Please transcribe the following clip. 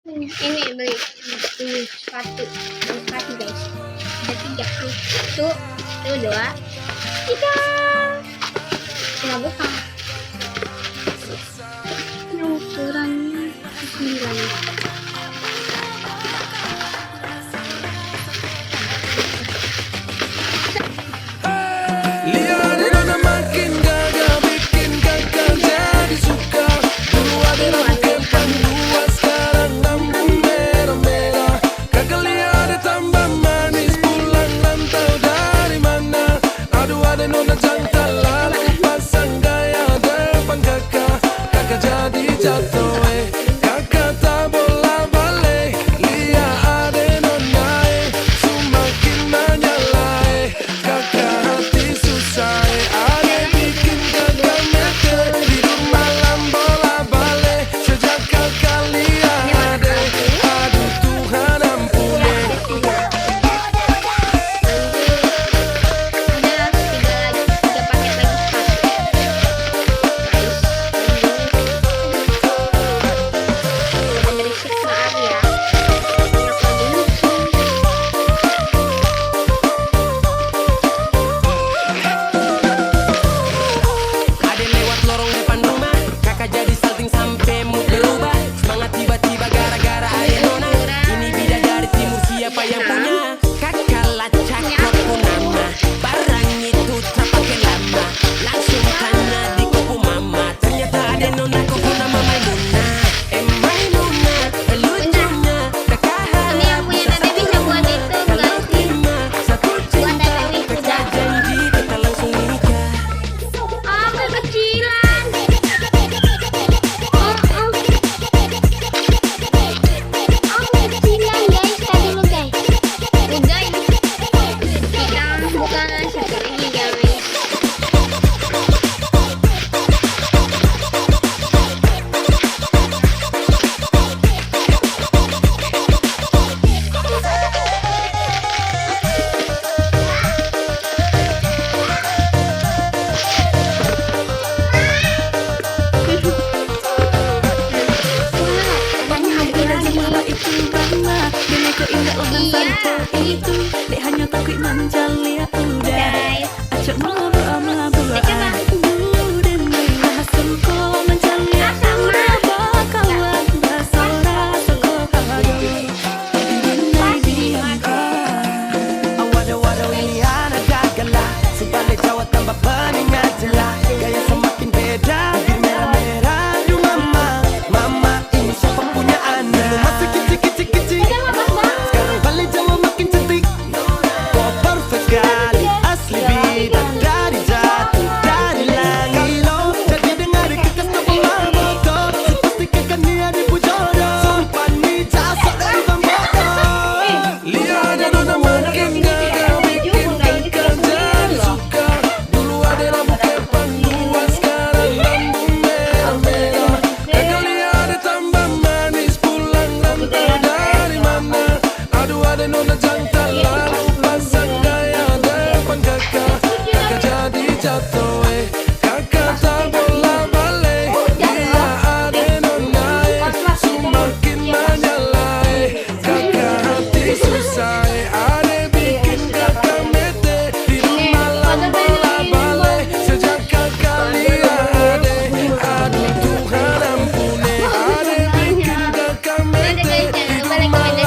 Ini beli ini sepatu guys, ada 3 satu, itu 2, 3. Nggak buka ini ukurannya 9. Itu dek hanya takut menjali udah acak mau beramalah dulu dan hasil kau menjali udah bakalan basara toko kado dinai diangka awada ini anak gagala sebalik Jawa tambah peningat jelas gaya semakin beda merah-merah aduh mama ini siapa punya anak masih kecil sekarang balik Jawa makin cantik kok perfect sekali asli bidang dari jatuh dari langit lo jadi dengar kita semua bodoh sepastikan kan dia dipujodoh sumpah nih jasad dari bambodo lihat dona makin gagal bikin kakak jadi suka dulu ada rambut kepang dua sekarang lambung merah-merah kakak lihat tambah manis pulang rantau dari mana aduh ada nona jantan lalu pasang gaya depan kakak jadi jatuh kakak tak bola balik dia ada nona semakin menyalai kakak hati susah ada bikin kakak mete di rumah bola balik sejak kakak lihat aduh Tuhan ampuni ada bikin kakak mete di rumah